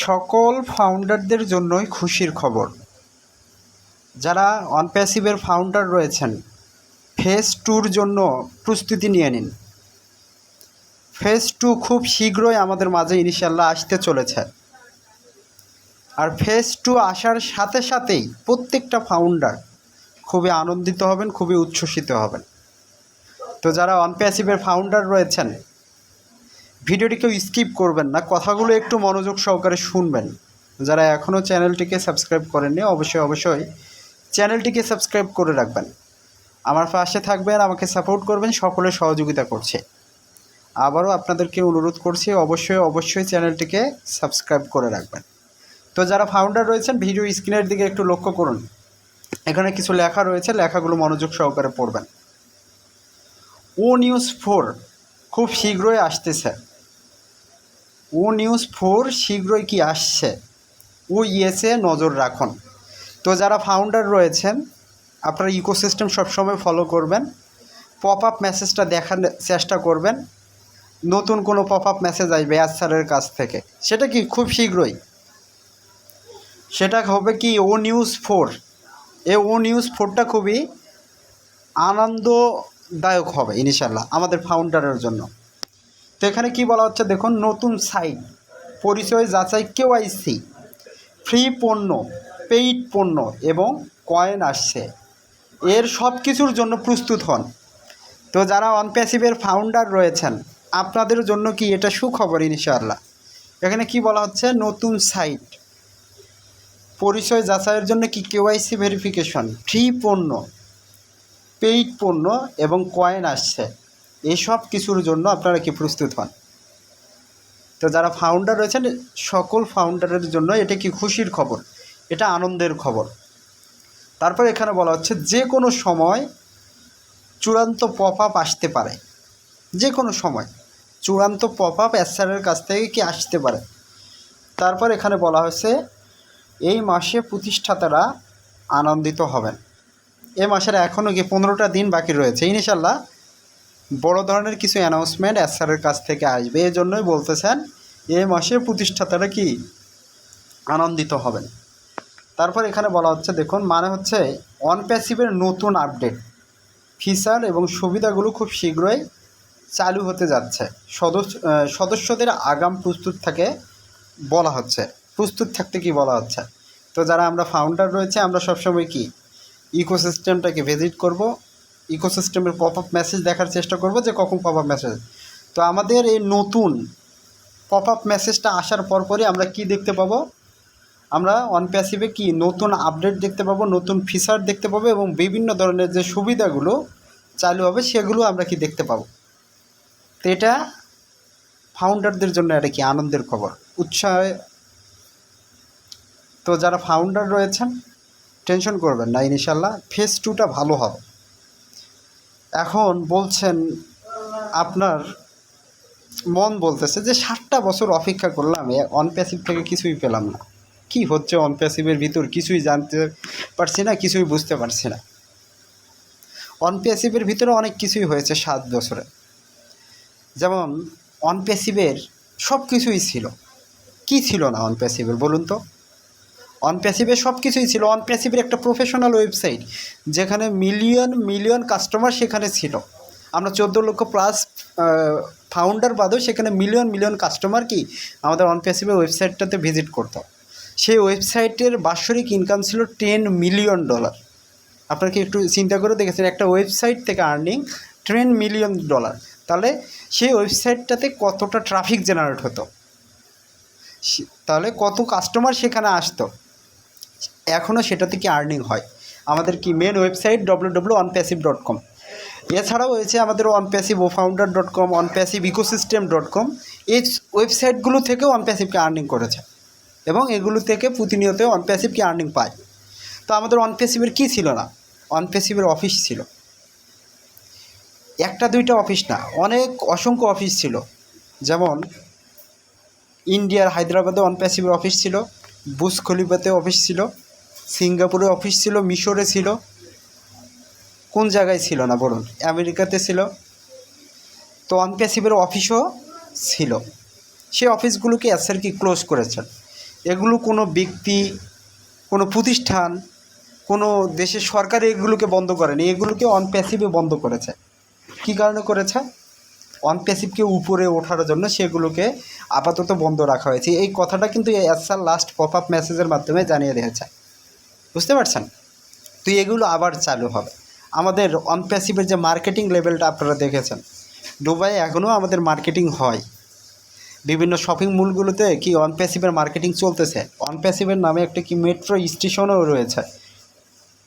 সকল ফাউন্ডারদের জন্যই খুশির খবর। যারা অনপ্যাসিভের ফাউন্ডার রয়েছেন, ফেজ 2-র জন্য প্রস্তুতি নিয়ে নিন। ফেজ 2 খুব শীঘ্রই আমাদের মাঝে ইনশাল্লাহ আসতে চলেছে। আর ফেজ 2 আসার সাথে সাথেই প্রত্যেকটা ফাউন্ডার খুবই আনন্দিত হবেন, খুবই উচ্ছ্বসিত হবেন। তো যারা অনপ্যাসিভের ফাউন্ডার রয়েছেন, ভিডিওটি কেউ স্কিপ করবেন না, কথাগুলো একটু মনোযোগ সহকারে শুনবেন। যারা এখনও চ্যানেলটিকে সাবস্ক্রাইব করেননি, অবশ্যই চ্যানেলটিকে সাবস্ক্রাইব করে রাখবেন। আমার পাশে থাকবেন, আমাকে সাপোর্ট করবেন, সকলের সহযোগিতা করছে। আবারও আপনাদেরকে অনুরোধ করছি, অবশ্যই চ্যানেলটিকে সাবস্ক্রাইব করে রাখবেন। তো যারা ফাউন্ডার রয়েছেন, ভিডিও স্ক্রিনের দিকে একটু লক্ষ্য করুন। এখানে কিছু লেখা রয়েছে, লেখাগুলো মনোযোগ সহকারে পড়বেন। ও নিউজ 4 খুব শীঘ্রই আসতেছে। ও নিউজ 4 শীঘ্রই কি আসছে, ও ইয়েসে নজর রাখুন। তো যারা ফাউন্ডার রয়েছেন, আপনারা ইকোসিস্টেম সবসময় ফলো করবেন। পপ আপ মেসেজটা দেখার চেষ্টা করবেন। নতুন কোনো পপ আপ মেসেজ আসবে স্যারের কাছ থেকে, সেটা কি খুব শীঘ্রই। সেটা হবে কি ও নিউজ 4। এই ও নিউজ 4টা খুবই আনন্দদায়ক হবে ইনশাল্লাহ আমাদের ফাউন্ডারের জন্য। তো এখানে কি বলা হচ্ছে দেখুন, নতুন সাইট, পরিচয় যাচাই, কেওয়াইসি, ফ্রি পণ্য, পেইড পণ্য এবং কয়েন আসছে। এর সব কিছুর জন্য প্রস্তুত হন। তো যারা অনপ্যাসিভের ফাউন্ডার রয়েছেন, আপনাদের জন্য কি এটা সুখবর ইনশাআল্লাহ। এখানে কি বলা হচ্ছে, নতুন সাইট, পরিচয় যাচাইয়ের জন্য কি কেওয়াইসি ভেরিফিকেশন, ফ্রি পণ্য, পেইড পণ্য এবং কয়েন আসছে। এসব কিছুর জন্য আপনারা কি প্রস্তুত হন। তো যারা ফাউন্ডার রয়েছেন, সকল ফাউন্ডারের জন্য এটা কি খুশির খবর, এটা আনন্দের খবর। তারপর এখানে বলা হচ্ছে যে কোনো সময় চূড়ান্ত পপ আপ আসতে পারে। যে কোনো সময় চূড়ান্ত পপ আপ এসআরের কাছ থেকে কি আসতে পারে। তারপর এখানে বলা হয়েছে এই মাসে প্রতিষ্ঠাতারা আনন্দিত হবেন। এ মাসের এখনও কি 15টা দিন বাকি রয়েছে। ইনশাল্লাহ বড় ধরনের কিছু অ্যানাউন্সমেন্ট এসআরের কাছ থেকে আসবে। এই জন্যই বলতেছেন এই মাসে প্রতিষ্ঠাতারা কি আনন্দিত হবেন। তারপর এখানে বলা হচ্ছে দেখুন, মানে হচ্ছে অনপ্যাসিভের নতুন আপডেট, ফিচার এবং সুবিধাগুলো খুব শীঘ্রই চালু হতে যাচ্ছে। সদস্যদের আগাম প্রস্তুত থাকে বলা হচ্ছে, প্রস্তুত থাকতে কি বলা হচ্ছে। তো যারা আমরা ফাউন্ডার রয়েছে, আমরা সবসময় কি ইকোসিস্টেমটাকে ভিজিট করব, ইকোসিস্টেমের পপ আপ মেসেজ দেখার চেষ্টা করব যে কখন পপ আপ মেসেজ। তো আমাদের এই নতুন পপ আপ মেসেজটা আসার পরপরই আমরা কি দেখতে পাবো, আমরা অনপ্যাসিভে কি নতুন আপডেট দেখতে পাবো, নতুন ফিচার দেখতে পাবো এবং বিভিন্ন ধরনের যে সুবিধাগুলো চালু হবে সেগুলো আমরা কি দেখতে পাবো। তো এটা ফাউন্ডারদের জন্য এটা কি আনন্দের খবর, উৎসাহ। তো যারা ফাউন্ডার রয়েছেন টেনশন করবেন না, ইনশাল্লাহ ফেজ 2টা ভালো হবে। এখন বলছেন আপনার মন বলতেছে যে 7টা বছর অপেক্ষা করলাম, অনপ্যাসিভ থেকে কিছুই পেলাম না। কি হচ্ছে অনপ্যাসিভের ভিতর কিছুই জানতে পারছি না, কিছুই বুঝতে পারছি না। অনপ্যাসিভের ভিতরে অনেক কিছুই হয়েছে 7 বছরে। যেমন অনপ্যাসিভের সব কিছুই ছিল, কি ছিল না অনপ্যাসিভের বলুন তো। অনপ্যাসিভের সব কিছুই ছিল। অনপ্যাসিভের একটা প্রফেশনাল ওয়েবসাইট, যেখানে মিলিয়ন কাস্টমার সেখানে ছিল। আমরা 14 লক্ষ প্লাস ফাউন্ডার বাদেও সেখানে মিলিয়ন কাস্টমার কি আমাদের অনপ্যাসিভের ওয়েবসাইটটাতে ভিজিট করতো। সেই ওয়েবসাইটের বাৎসরিক ইনকাম ছিল $10 মিলিয়ন। আপনারা কি একটু চিন্তা করে দেখেছেন, একটা ওয়েবসাইট থেকে আর্নিং $10 মিলিয়ন। তাহলে সেই ওয়েবসাইটটাতে কতটা ট্রাফিক জেনারেট হতো, তাহলে কত কাস্টমার সেখানে আসতো। এখনও সেটাতে কি আর্নিং হয়। আমাদের কি মেন ওয়েবসাইট www.onpassive.com। এছাড়াও রয়েছে আমাদের onpassivefounder.com, onpassiveecosystem.com। এই ওয়েবসাইটগুলো থেকেও অনপ্যাসিভকে আর্নিং করেছে এবং এগুলো থেকে প্রতিনিয়ত অনপ্যাসিভকে আর্নিং পায়। তো আমাদের অনপ্যাসিভের কী ছিল না, অনপ্যাসিভের অফিস ছিল। একটা দুইটা অফিস না, অসংখ্য অফিস ছিল। যেমন ইন্ডিয়ার হায়দ্রাবাদে অনপ্যাসিভের অফিস ছিল, বুর্জ খলিফাতে অফিস ছিল, সিঙ্গাপুরে অফিস ছিল, মিশরে ছিল, কোন জায়গায় ছিল না বলুন, আমেরিকাতে ছিল। তো অনপ্যাসিভের অফিসও ছিল। সেই অফিসগুলোকে এসআর কি ক্লোজ করেছেন। এগুলো কোনো ব্যক্তি, কোনো প্রতিষ্ঠান, কোনো দেশের সরকার এগুলোকে বন্ধ করেনি, এগুলোকে অন প্যাসিভে বন্ধ করেছে। কী কারণে করেছে? অন প্যাসিভকে উপরে ওঠার জন্য সেগুলোকে আপাতত বন্ধ রাখা হয়েছে। এই কথাটা কিন্তু এসআর লাস্ট পপ আপ মেসেজের মাধ্যমে জানিয়ে দিয়েছে, বুঝতে পারছেন? তো এগুলো আবার চালু হবে। আমাদের অন প্যাসিভের যে মার্কেটিং লেভেলটা আপনারা দেখেছেন, দুবাইয়ে এখনও আমাদের মার্কেটিং হয়। বিভিন্ন শপিং মলগুলোতে কি অন প্যাসিভের মার্কেটিং চলতেছে। অন প্যাসিভের নামে একটা কি মেট্রো স্টেশনও রয়েছে,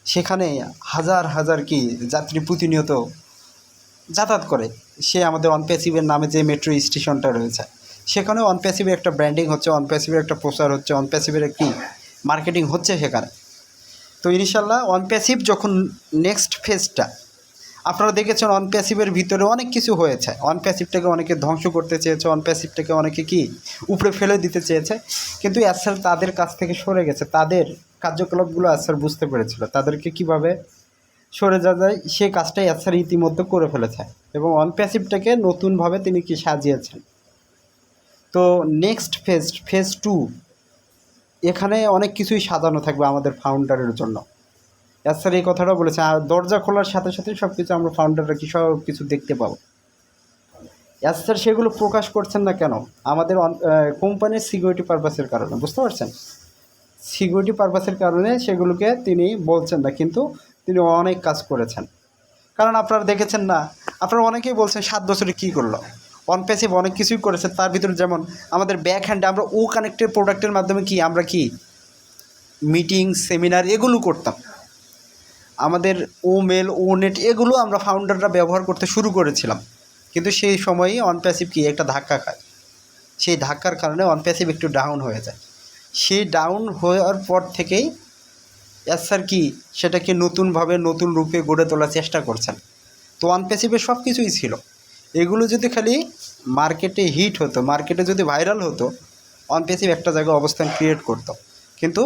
সেখানে হাজার হাজার কি যাত্রী প্রতিনিয়ত যাতায়াত করে। সে আমাদের অন প্যাসিভের নামে যে মেট্রো স্টেশনটা রয়েছে, সেখানে অন প্যাসিভের একটা ব্র্যান্ডিং হচ্ছে, অন প্যাসিভের একটা প্রচার হচ্ছে, অন প্যাসিভের একটি মার্কেটিং হচ্ছে সেখানে। তো ইনশাল্লাহ অন প্যাসিভ যখন নেক্সট ফেজটা, আপনারা দেখেছেন অন প্যাসিভের ভিতরে অনেক কিছু হয়েছে। অন প্যাসিভটাকে অনেকে ধ্বংস করতে চেয়েছে, অন প্যাসিভটাকে অনেকে কি উপরে ফেলে দিতে চেয়েছে, কিন্তু অ্যাসার তাদের কাছ থেকে সরে গেছে। তাদের কার্যকলাপগুলো অ্যাসার বুঝতে পেরেছিল, তাদেরকে কিভাবে সরে যাওয়া যায় সেই কাজটাই অ্যাসার ইতিমধ্যে করে ফেলেছে, এবং অন প্যাসিভটাকে নতুনভাবে তিনি কি সাজিয়েছেন। তো নেক্সট ফেজ 2, এখানে অনেক কিছুই সাজানো থাকবে আমাদের ফাউন্ডারের জন্য। স্যার এই কথাটা বলেছে, আর দরজা খোলার সাথে সাথে সব কিছু আমরা ফাউন্ডাররা কি সব কিছু দেখতে পাবো। স্যার সেগুলো প্রকাশ করছেন না কেন? আমাদের কোম্পানির সিকিউরিটি পারপাসের কারণে, বুঝতে পারছেন? সিকিউরিটি পারপাসের কারণে সেগুলোকে তিনি বলছেন না, কিন্তু তিনি অনেক কাজ করেছেন। কারণ আপনারা দেখেছেন না, আপনারা অনেকেই বলছেন 7 বছরে কী করলো। অন প্যাসিভ অনেক কিছুই করেছে, তার ভিতরে যেমন আমাদের ব্যাক হ্যান্ডে আমরা ও কানেক্টেড প্রোডাক্টের মাধ্যমে কি আমরা কি মিটিং, সেমিনার এগুলো করতাম। আমাদের ও মেল, ও নেট এগুলো আমরা ফাউন্ডাররা ব্যবহার করতে শুরু করেছিলাম, কিন্তু সেই সময়ই অন প্যাসিভ কি একটা ধাক্কা খায়। সেই ধাক্কার কারণে অন প্যাসিভ একটু ডাউন হয়ে যায়। সেই ডাউন হওয়ার পর থেকেই স্যার কি সেটাকে নতুনভাবে নতুন রূপে গড়ে তোলার চেষ্টা করছেন। তো অন প্যাসিভে সব কিছুই ছিল, এগুলো যদি খালি মার্কেটে হিট হতো, মার্কেটে যদি ভাইরাল হতো, অন প্যাসিভ একটা জায়গায় অবস্থান ক্রিয়েট করতো। কিন্তু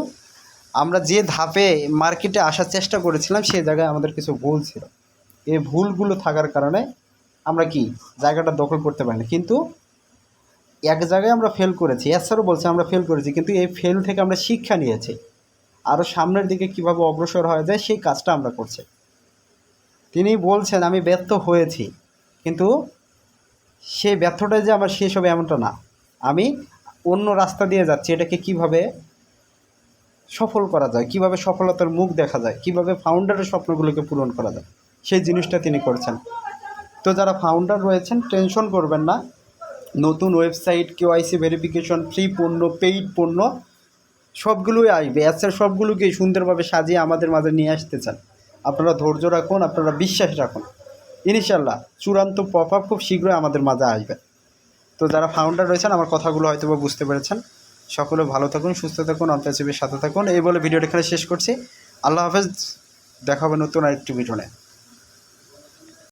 আমরা যে ধাপে মার্কেটে আসার চেষ্টা করেছিলাম সেই জায়গায় আমাদের কিছু ভুল ছিল। এই ভুলগুলো থাকার কারণে আমরা কি জায়গাটা দখল করতে পারিনি। কিন্তু এক জায়গায় আমরা ফেল করেছি, স্যারও বলছে আমরা ফেল করেছি, কিন্তু এই ফেল থেকে আমরা শিক্ষা নিয়েছি। আরও সামনের দিকে কীভাবে অগ্রসর হওয়া যায় সেই কাজটা আমরা করছি। তিনি বলছেন আমি ব্যর্থ হয়েছি, কিন্তু সেই ব্যর্থটা যে আমার শেষ হবে এমনটা না, আমি অন্য রাস্তা দিয়ে যাচ্ছি। এটাকে কিভাবে সফল করা যায়, কিভাবে সফলতার মুখ দেখা যায়, কিভাবে ফাউন্ডারের স্বপ্নগুলোকে পূরণ করা যায়, সেই জিনিসটা তিনি করছেন। তো যারা ফাউন্ডার রয়েছেন টেনশন করবেন না, নতুন ওয়েবসাইট, কেওয়াইসি ভেরিফিকেশন, ফ্রি পণ্য, পেইড পণ্য সবগুলোই আসবে। অ্যাসের সবগুলোকেই সুন্দরভাবে সাজিয়ে আমাদের মাঝে নিয়ে আসতে চান। আপনারা ধৈর্য রাখুন, আপনারা বিশ্বাস রাখুন, ইনশাল্লাহ চূড়ান্ত পপ আপ খুব শীঘ্রই আমাদের মাঝে আসবে। তো যারা ফাউন্ডার রয়েছেন আমার কথাগুলো হয়তো বা বুঝতে পেরেছেন। সকলে ভালো থাকুন, সুস্থ থাকুন, অন প্যাসিভের সাথে থাকুন। এই বলে ভিডিওটা এখানে শেষ করছি। আল্লাহ হাফেজ, দেখা হবে নতুন আরেকটি ভিডিও নিয়ে।